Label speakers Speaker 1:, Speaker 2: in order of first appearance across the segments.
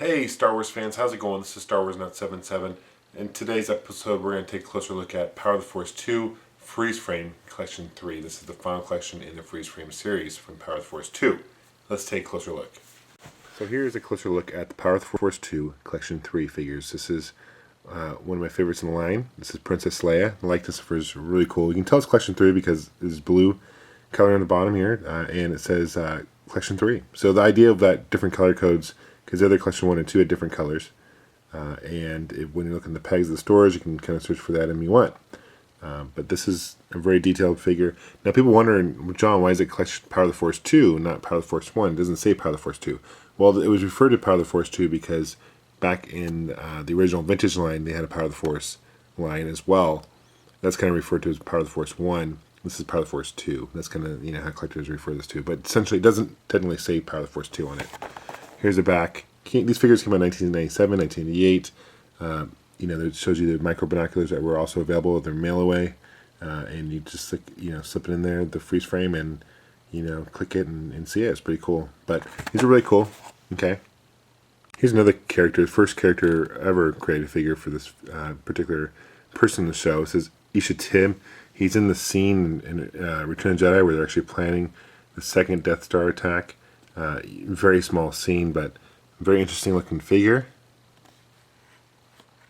Speaker 1: Hey Star Wars fans, how's it going? This is Star Wars Nut 77. In today's episode, we're going to take a closer look at Power of the Force 2 Freeze Frame Collection 3. This is the final collection in the Freeze Frame series from Power of the Force 2. Let's take a closer look. So here's a closer look at the Power of the Force 2 Collection 3 figures. This is one of my favorites in the line. This is Princess Leia. The likeness of her is really cool. You can tell it's Collection 3 because there's blue color on the bottom here, and it says Collection 3. So the idea of that different color codes, because the other Collection 1 and 2 had different colors, when you look in the pegs of the stores, you can kind of search for that if you want. But this is a very detailed figure. Now people wondering, John, why is it Collection Power of the Force 2, not Power of the Force 1? It doesn't say Power of the Force 2. Well, it was referred to Power of the Force 2 because back in the original Vintage line, they had a Power of the Force line as well. That's kind of referred to as Power of the Force 1. This is Power of the Force 2. That's kind of, how collectors refer to this to. But essentially, it doesn't technically say Power of the Force 2 on it. Here's the back. These figures came out in 1997, 1988. It shows you the micro binoculars that were also available. They're mail away. And you just, slip it in there, the freeze frame, and, click it and see it. It's pretty cool. But these are really cool. Okay. Here's another character, first character ever created figure for this particular person in the show. It says Isha Tim. He's in the scene in Return of the Jedi where they're actually planning the second Death Star attack. Very small scene, but very interesting looking figure.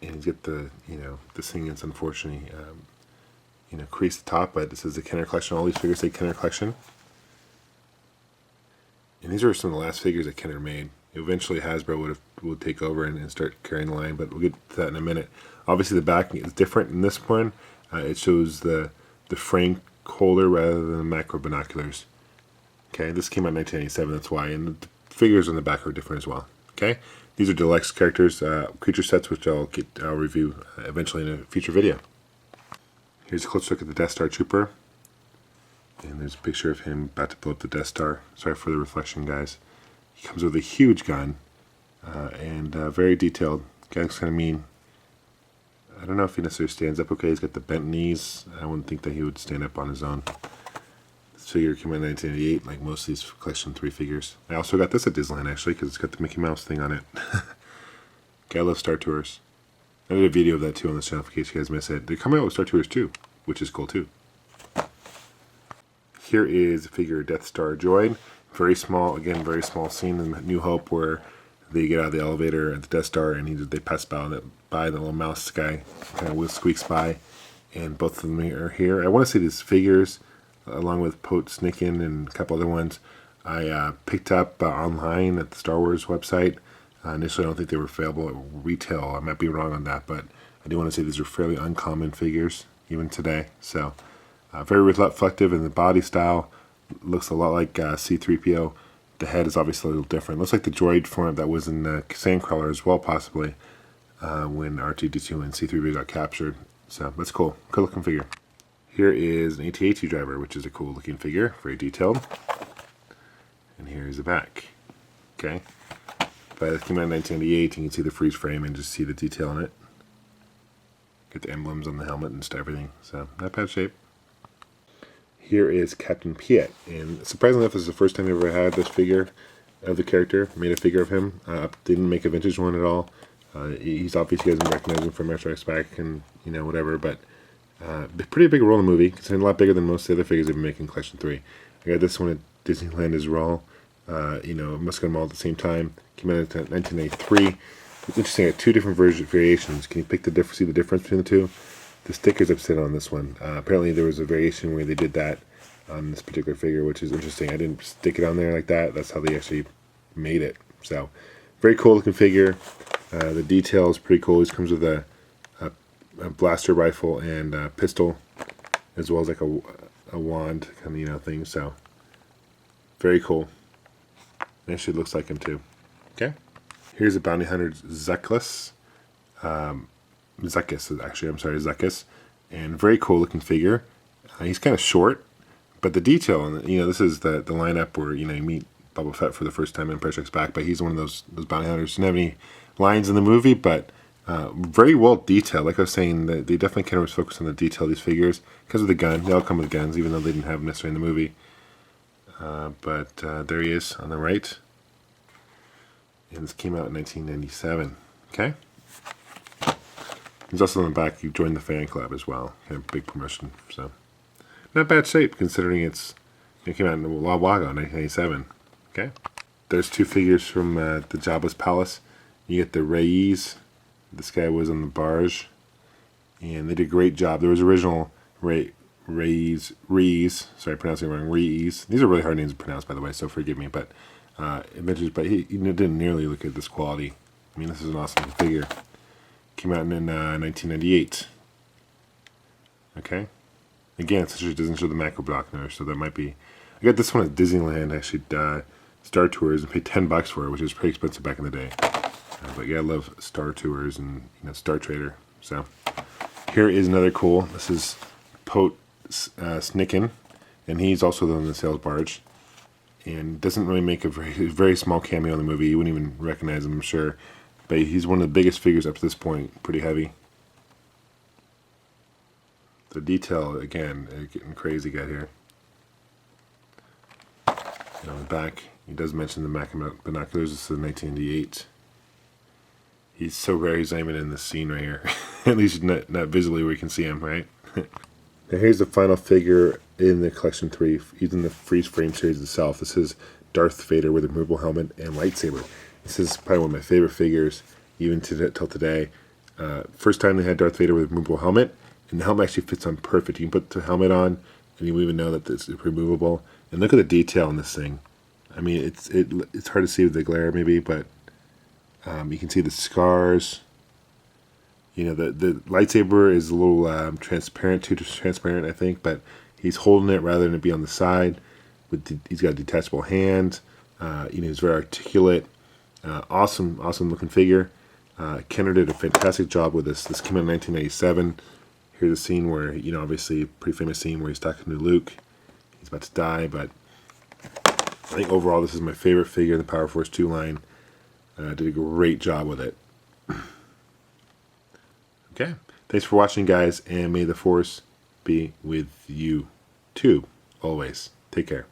Speaker 1: And he's got the, the thing that's unfortunately, creased the top, but it says the Kenner Collection. All these figures say Kenner Collection. And these are some of the last figures that Kenner made. Eventually Hasbro would take over and start carrying the line, but we'll get to that in a minute. Obviously the back is different in this one. It shows the frame holder rather than the macro binoculars. Okay, this came out in 1987, that's why. And the figures on the back are different as well. Okay, these are deluxe characters, creature sets, which I'll review eventually in a future video. Here's a close look at the Death Star Trooper. And there's a picture of him about to blow up the Death Star. Sorry for the reflection, guys. He comes with a huge gun, and very detailed. Guy looks kind of mean. I don't know if he necessarily stands up okay. He's got the bent knees. I wouldn't think that he would stand up on his own. This figure came out in 1988, like most of these Collection 3 figures. I also got this at Disneyland, actually, because it's got the Mickey Mouse thing on it. Okay, I love Star Tours. I did a video of that, too, on this channel, in case you guys missed it. They're coming out with Star Tours, too, which is cool, too. Here is a figure of Death Star Droid. Very small, again, very small scene in New Hope where they get out of the elevator at the Death Star and they pass by the little mouse guy, kind of squeaks by, and both of them are here. I want to see these figures, along with Pote Snicken and a couple other ones, I picked up online at the Star Wars website. Initially, I don't think they were available at retail. I might be wrong on that, but I do want to say these are fairly uncommon figures, even today. So, very reflective in the body style. Looks a lot like C-3PO. The head is obviously a little different. Looks like the droid form that was in Sandcrawler as well, possibly, when R2-D2 and C-3PO got captured. So that's cool. Cool looking figure. Here is an AT-AT driver, which is a cool looking figure. Very detailed. And here's the back. Okay. But it came out in 1998. You can see the freeze frame and just see the detail in it. Get the emblems on the helmet and everything. So, not bad shape. Here is Captain Piett, and surprisingly enough, this is the first time I ever had this figure of the character. Made a figure of him. Didn't make a vintage one at all. He's obviously, you guys can recognize him from Metro X back and whatever, but pretty big role in the movie. Considering a lot bigger than most of the other figures they've been making in Collection 3. I got this one at Disneyland as well. Must have got them all at the same time. Came out in 1993. It's interesting. I got two different variations. Can you see the difference between the two? The stickers upset on this one. Apparently there was a variation where they did that on this particular figure, which is interesting. I didn't stick it on there like that. That's how they actually made it. So, very cool looking figure. The detail is pretty cool. This comes with a blaster rifle and a pistol, as well as like a wand kind of thing. So, very cool. It actually looks like him too. Okay. Here's a bounty hunter Zuckus. Zuckus, and very cool looking figure. He's kind of short, but the detail, and this is the lineup where you meet Boba Fett for the first time in Empire Strikes Back, but he's one of those bounty hunters. Doesn't have any lines in the movie, but very well detailed. Like I was saying, they definitely kind of focus on the detail of these figures because of the gun. They all come with guns, even though they didn't have necessarily in the movie. But there he is on the right. And this came out in 1997. Okay? There's also on the back, you joined the fan club as well. Kind of big promotion. So, not bad shape considering it came out in a while ago, 1997. Okay? There's two figures from the Jabba's palace. You get the Reyes. This guy was on the barge. And they did a great job. There was original Reyes. Sorry, I'm pronouncing it wrong. Reyes. These are really hard names to pronounce, by the way, so forgive me. But he didn't nearly look at this quality. I mean, this is an awesome figure. Came out in 1998. Okay? Again, it doesn't show the macro block there, so that might be... I got this one at Disneyland, actually, Star Tours, and paid $10 for it, which is pretty expensive back in the day. But yeah, I love Star Tours and Star Trader. So here is another cool. This is Piett Snicken, and he's also on the sales barge. And doesn't really make a very small cameo in the movie. You wouldn't even recognize him, I'm sure. But he's one of the biggest figures up to this point. Pretty heavy. The detail, again, getting crazy got here. And on the back, he does mention the Mac binoculars. This is 1998. He's so rare, he's not even in this scene right here. At least not visually where you can see him, right? Now here's the final figure in the Collection 3, using the freeze frame series itself. This is Darth Vader with a removable helmet and lightsaber. This is probably one of my favorite figures, even till today. First time they had Darth Vader with a removable helmet, and the helmet actually fits on perfect. You can put the helmet on, and you won't even know that it's removable. And look at the detail on this thing. I mean, it's hard to see with the glare maybe, but you can see the scars. The lightsaber is a little transparent, too transparent, I think, but he's holding it rather than it be on the side. He's got a detachable hand. He's very articulate. Awesome looking figure. Kenner did a fantastic job with this. This came out in 1997. Here's a scene where, obviously a pretty famous scene where he's talking to Luke. He's about to die, but I think overall this is my favorite figure in the Power Force 2 line. Did a great job with it. Okay. Thanks for watching, guys, and may the Force be with you, too, always. Take care.